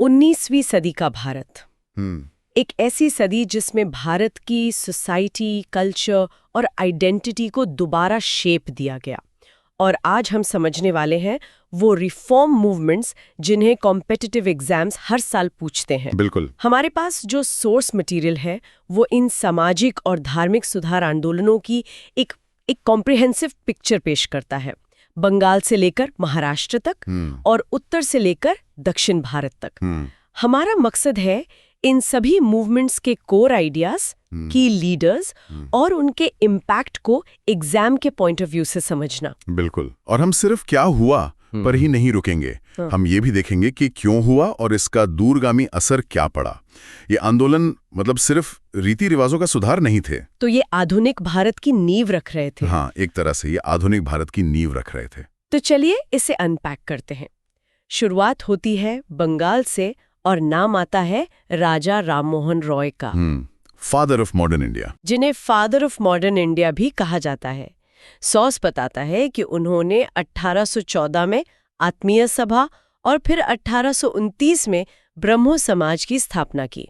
19वीं सदी का भारत, हम्म एक ऐसी सदी जिसमें भारत की सोसाइटी, कल्चर और आइडेंटिटी को दोबारा शेप दिया गया। और आज हम समझने वाले हैं वो रिफॉर्म मूवमेंट्स जिन्हें कॉम्पिटिटिव एग्जाम्स हर साल पूछते हैं। बिल्कुल। हमारे पास जो सोर्स मटेरियल है वो इन सामाजिक और धार्मिक सुधार आंदोलनों की एक कॉम्प्रिहेंसिव पिक्चर पेश करता है, बंगाल से लेकर महाराष्ट्र तक और उत्तर से लेकर दक्षिण भारत तक। हमारा मकसद है इन सभी मूवमेंट्स के कोर आइडियाज, की लीडर्स और उनके इम्पैक्ट को एग्जाम के पॉइंट ऑफ व्यू से समझना। बिल्कुल। और हम सिर्फ क्या हुआ पर ही नहीं रुकेंगे, हम ये भी देखेंगे कि क्यों हुआ और इसका दूरगामी असर क्या पड़ा। ये आंदोलन मतलब सिर्फ रीति रिवाजों का सुधार नहीं थे, तो ये आधुनिक भारत की नींव रख रहे थे। हाँ, एक तरह से ये आधुनिक भारत की नींव रख रहे थे। तो चलिए इसे अनपैक करते हैं। शुरुआत होती है बंगाल से और नाम आता है राजा राममोहन रॉय का, फादर ऑफ मॉडर्न इंडिया, जिन्हें फादर ऑफ मॉडर्न इंडिया भी कहा जाता है। सोर्स बताता है कि उन्होंने 1814 में आत्मीय सभा और फिर 1829 में ब्रह्मो समाज की स्थापना की।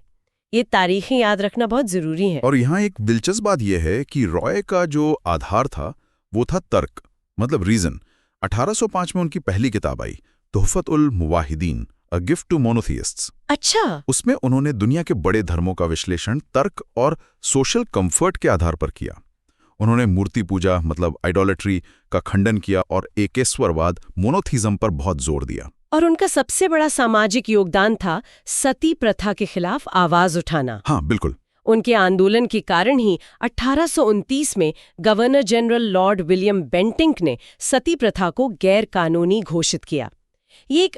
ये तारीखें याद रखना बहुत जरूरी है। और यहाँ एक दिलचस्प बात यह है कि रॉय का जो आधार था वो था तर्क, मतलब रीजन। 1805 में उनकी पहली किताब आई, तोहफत उल मुवाहिदीन, अ गिफ्ट टू मोनोथियस्ट्स। अच्छा। उसमें उन्होंने दुनिया के बड़े धर्मों का विश्लेषण तर्क और सोशल कंफर्ट के आधार पर किया। उन्होंने मूर्ति पूजा मतलब आइडोलेट्री का खंडन किया और एकेश्वरवाद, मोनोथिज्म पर बहुत जोर दिया। और उनका सबसे बड़ा सामाजिक योगदान था सती प्रथा के खिलाफ आवाज उठाना। हाँ, बिल्कुल। उनके आंदोलन के कारण ही 1829 में governor general Lord William Bentinck ने सती प्रथा को गैर कानूनी घोषित किया। ये एक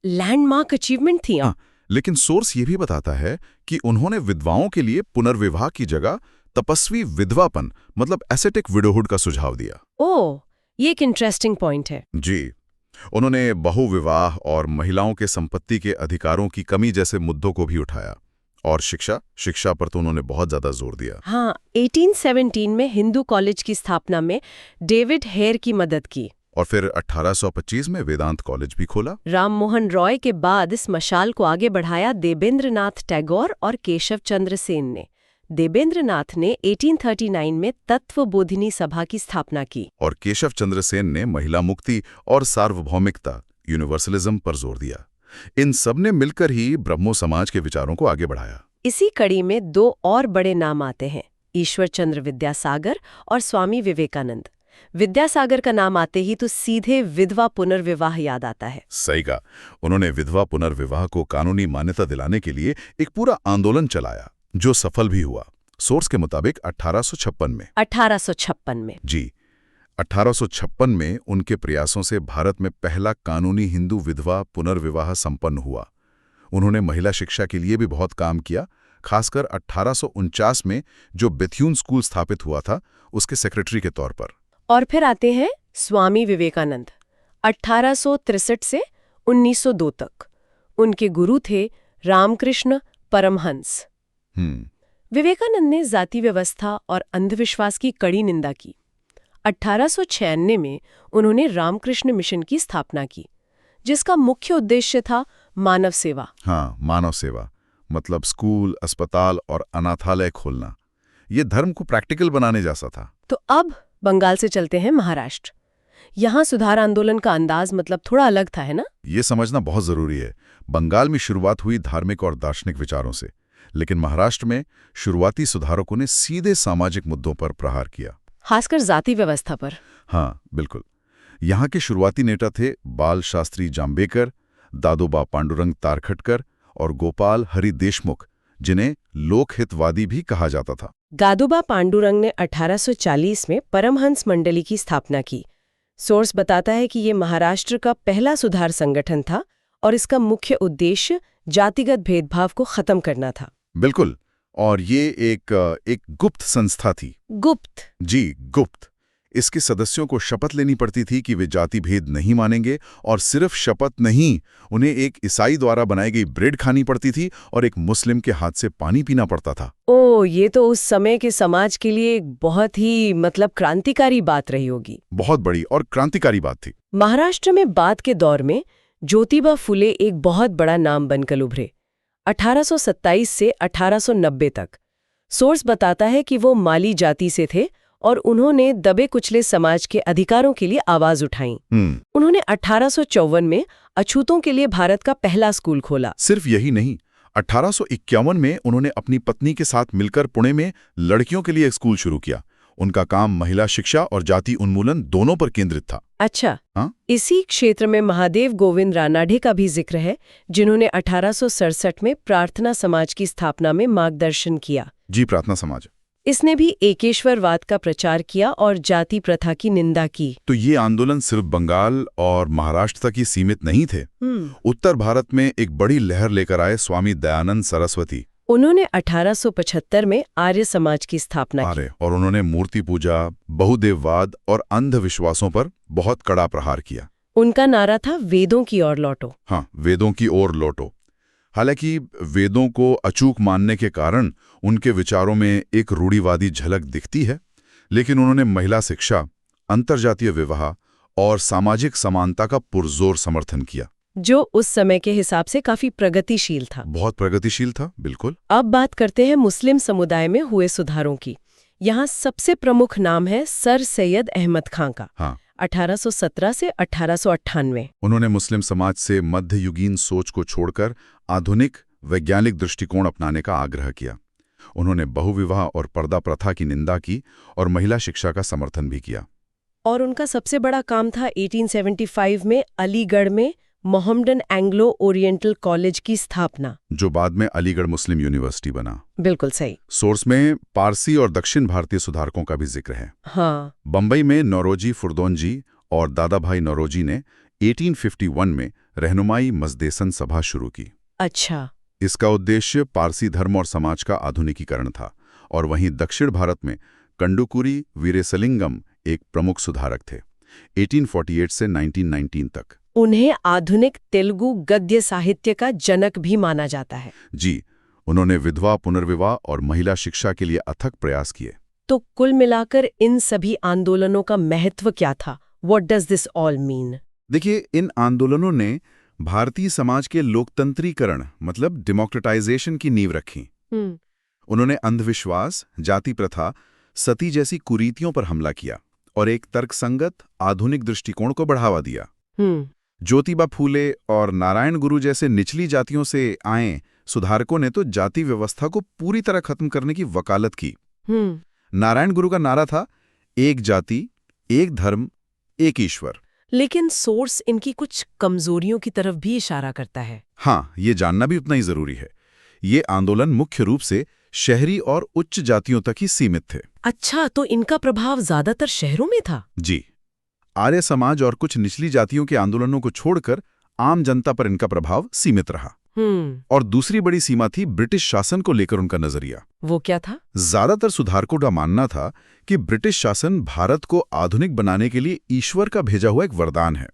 लैंडमार्क अचीवमेंट थी। हाँ, लेकिन सोर्स ये भी बताता है कि उन्होंने विधवाओं के लिए पुनर्विवाह की जगह तपस्वी विधवापन मतलब एसेटिक विडोहुड का सुझाव दिया। ओह, ये एक इंटरेस्टिंग पॉइंट है। जी, उन्होंने बहुविवाह और महिलाओं के संपत्ति के अधिकारों की कमी जैसे मुद्दों को भी उठाया। और शिक्षा पर तो उन्होंने बहुत ज्यादा जोर दिया। हाँ, 1817 में हिंदू कॉलेज की स्थापना में डेविड हेयर की मदद की। और फिर 1825 में वेदांत कॉलेज भी खोला। राममोहन रॉय के बाद इस मशाल को आगे बढ़ाया देवेंद्रनाथ टैगोर और केशव चंद्र सेन ने। देवेंद्रनाथ ने 1839 में तत्वबोधिनी सभा की स्थापना की और केशव चंद्र सेन ने महिला मुक्ति और सार्वभौमिकता, यूनिवर्सलिज्म पर जोर दिया। इन सब ने मिलकर ही ब्रह्मो समाज के विचारों को आगे बढ़ाया। इसी कड़ी में दो और बड़े नाम आते हैं, ईश्वर चंद्र विद्यासागर और स्वामी विवेकानंद। विद्यासागर का नाम आते ही तो सीधे विधवा पुनर्विवाह याद आता है। सही कहा। उन्होंने विधवा पुनर्विवाह को कानूनी मान्यता दिलाने के लिए एक पूरा आंदोलन चलाया जो सफल भी हुआ। सोर्स के मुताबिक 1856 में जी, 1856 में उनके प्रयासों से भारत में पहला कानूनी हिंदू विधवा पुनर्विवाह संपन्न हुआ। उन्होंने महिला शिक्षा के लिए भी बहुत काम किया, खासकर 1849 में जो बेथ्यून स्कूल स्थापित हुआ था उसके सेक्रेटरी के तौर पर। और फिर आते हैं स्वामी विवेकानंद, 1863 से 1902 तक। उनके गुरु थे रामकृष्ण परमहंस। विवेकानंद ने जाति व्यवस्था और अंधविश्वास की कड़ी निंदा की। 1896 में उन्होंने रामकृष्ण मिशन की स्थापना की, जिसका मुख्य उद्देश्य था मानव सेवा। हाँ, मानव सेवा मतलब स्कूल, अस्पताल और अनाथालय खोलना। ये धर्म को प्रैक्टिकल बनाने जैसा था। तो अब बंगाल से चलते हैं महाराष्ट्र। यहाँ सुधार आंदोलन का अंदाज थोड़ा अलग था, है ना? ये समझना बहुत जरूरी है। बंगाल में शुरुआत हुई धार्मिक और दार्शनिक विचारों से, लेकिन महाराष्ट्र में शुरुआती सुधारकों ने सीधे सामाजिक मुद्दों पर प्रहार किया, खासकर जाति व्यवस्था पर। हाँ, बिल्कुल। यहाँ के शुरुआती नेता थे बाल शास्त्री जाम्बेकर, दादोबा पांडुरंग तारखटकर और गोपाल हरि देशमुख, जिन्हें लोकहितवादी भी कहा जाता था। दादोबा पांडुरंग ने 1840 में परमहंस मंडली की स्थापना की। सोर्स बताता है कि ये महाराष्ट्र का पहला सुधार संगठन था और इसका मुख्य उद्देश्य जातिगत भेदभाव को खत्म करना था। बिल्कुल। और ये एक गुप्त संस्था थी। गुप्त? जी, गुप्त। इसके सदस्यों को शपथ लेनी पड़ती थी कि वे जाति भेद नहीं मानेंगे, और सिर्फ शपथ नहीं, उन्हें एक ईसाई द्वारा बनाई गई ब्रेड खानी पड़ती थी और एक मुस्लिम के हाथ से पानी पीना पड़ता था। ओह, ये तो उस समय के समाज के लिए एक बहुत ही क्रांतिकारी बात रही होगी। बहुत बड़ी और क्रांतिकारी बात थी। महाराष्ट्र में बाद के दौर में ज्योतिबा फुले एक बहुत बड़ा नाम बनकर उभरे 1827 से 1890 तक। सोर्स बताता है कि वो माली जाति से थे और उन्होंने दबे कुचले समाज के अधिकारों के लिए आवाज उठाई। उन्होंने 1854 में अछूतों के लिए भारत का पहला स्कूल खोला। सिर्फ यही नहीं, 1851 में उन्होंने अपनी पत्नी के साथ मिलकर पुणे में लड़कियों के लिए एक स्कूल शुरू किया। उनका काम महिला शिक्षा और जाति उन्मूलन दोनों पर केंद्रित था। अच्छा, हाँ? इसी क्षेत्र में महादेव गोविंद रानाडे का भी जिक्र है, जिन्होंने 1867 में प्रार्थना समाज की स्थापना में मार्गदर्शन किया। जी, प्रार्थना समाज। इसने भी एकेश्वरवाद का प्रचार किया और जाति प्रथा की निंदा की। तो ये आंदोलन सिर्फ बंगाल और महाराष्ट्र तक ही सीमित नहीं थे। उत्तर भारत में एक बड़ी लहर लेकर आए स्वामी दयानंद सरस्वती। उन्होंने 1875 में आर्य समाज की स्थापना की और उन्होंने मूर्ति पूजा, बहुदेववाद और अंधविश्वासों पर बहुत कड़ा प्रहार किया। उनका नारा था वेदों की ओर लौटो। हाँ, वेदों की ओर लौटो। हालांकि वेदों को अचूक मानने के कारण उनके विचारों में एक रूढ़िवादी झलक दिखती है, लेकिन उन्होंने महिला शिक्षा, अंतर्जातीय विवाह और सामाजिक समानता का पुरजोर समर्थन किया, जो उस समय के हिसाब से काफी प्रगतिशील था। बहुत प्रगतिशील था, बिल्कुल। अब बात करते हैं मुस्लिम समुदाय में हुए सुधारों की। यहाँ सबसे प्रमुख नाम है सर सैयद अहमद खां का। हाँ, 1817 से 1898। उन्होंने मुस्लिम समाज से मध्ययुगीन सोच को छोड़कर आधुनिक वैज्ञानिक दृष्टिकोण अपनाने का आग्रह किया। उन्होंने बहुविवाह और पर्दा प्रथा की निंदा की और महिला शिक्षा का समर्थन भी किया। और उनका सबसे बड़ा काम था 1875 में अलीगढ़ में मोहम्मडन एंग्लो ओरिएंटल कॉलेज की स्थापना, जो बाद में अलीगढ़ मुस्लिम यूनिवर्सिटी बना। बिल्कुल सही। सोर्स में पारसी और दक्षिण भारतीय सुधारकों का भी जिक्र है। हाँ। बंबई में नौरोजी फुरदौनजी और दादाभाई नौरोजी ने 1851 में रहनुमाई मजदेसन सभा शुरू की। अच्छा। इसका उद्देश्य पारसी धर्म और समाज का आधुनिकीकरण था। और वहीं दक्षिण भारत में कंडुकुरी वीरेसलिंगम एक प्रमुख सुधारक थे, 1848 से 1919 तक। उन्हें आधुनिक तेलुगु गद्य साहित्य का जनक भी माना जाता है। जी, उन्होंने विधवा पुनर्विवाह और महिला शिक्षा के लिए अथक प्रयास किए। तो कुल मिलाकर इन सभी आंदोलनों का महत्व क्या था? What does this all mean? देखिए, इन आंदोलनों ने भारतीय समाज के लोकतंत्रीकरण मतलब डेमोक्रेटाइजेशन की नींव रखी। उन्होंने अंधविश्वास, जाति प्रथा, सती जैसी कुरीतियों पर हमला किया और एक तर्कसंगत आधुनिक दृष्टिकोण को बढ़ावा दिया। ज्योतिबा फूले और नारायण गुरु जैसे निचली जातियों से आए सुधारकों ने तो जाति व्यवस्था को पूरी तरह खत्म करने की वकालत की। नारायण गुरु का नारा था, एक जाति, एक धर्म, एक ईश्वर। लेकिन सोर्स इनकी कुछ कमजोरियों की तरफ भी इशारा करता है। हाँ, ये जानना भी उतना ही जरूरी है। ये आंदोलन मुख्य रूप से शहरी और उच्च जातियों तक ही सीमित थे। अच्छा, तो इनका प्रभाव ज्यादातर शहरों में था? जी, आर्य समाज और कुछ निचली जातियों के आंदोलनों को छोड़कर आम जनता पर इनका प्रभाव सीमित रहा। और दूसरी बड़ी सीमा थी ब्रिटिश शासन को लेकर उनका नजरिया। वो क्या था? ज्यादातर सुधारकों का मानना था कि ब्रिटिश शासन भारत को आधुनिक बनाने के लिए ईश्वर का भेजा हुआ एक वरदान है।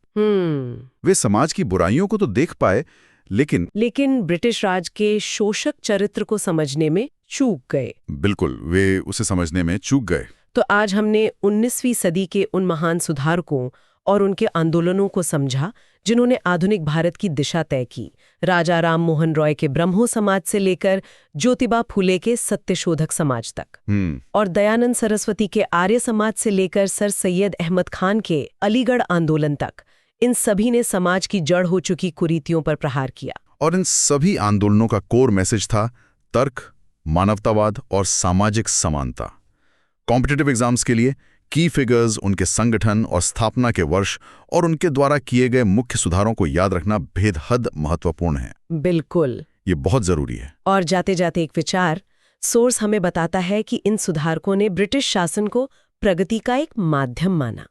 वे समाज की बुराइयों को तो देख पाए, लेकिन ब्रिटिश राज के शोषक चरित्र को समझने में चूक गए। बिल्कुल, वे उसे समझने में चूक गए। तो आज हमने 19वीं सदी के उन महान सुधारकों और उनके आंदोलनों को समझा जिन्होंने आधुनिक भारत की दिशा तय की। राजा राम मोहन रॉय के ब्रह्मो समाज से लेकर ज्योतिबा फुले के सत्यशोधक समाज तक, और दयानंद सरस्वती के आर्य समाज से लेकर सर सैयद अहमद खान के अलीगढ़ आंदोलन तक, इन सभी ने समाज की जड़ हो चुकी कुरीतियों पर प्रहार किया। और इन सभी आंदोलनों का कोर मैसेज था तर्क, मानवतावाद और सामाजिक समानता। कॉम्पिटिटिव एग्जाम्स के लिए की फिगर्स, उनके संगठन और स्थापना के वर्ष और उनके द्वारा किए गए मुख्य सुधारों को याद रखना बेहद महत्वपूर्ण है। बिल्कुल, ये बहुत जरूरी है। और जाते जाते एक विचार, सोर्स हमें बताता है कि इन सुधारकों ने ब्रिटिश शासन को प्रगति का एक माध्यम माना।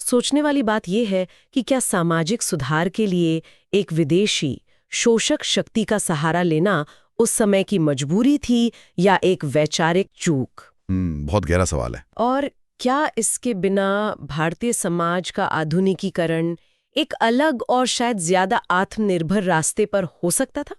सोचने वाली बात यह है कि क्या सामाजिक सुधार के लिए एक विदेशी शोषक शक्ति का सहारा लेना उस समय की मजबूरी थी या एक वैचारिक चूक? बहुत गहरा सवाल है। और क्या इसके बिना भारतीय समाज का आधुनिकीकरण एक अलग और शायद ज्यादा आत्मनिर्भर रास्ते पर हो सकता था?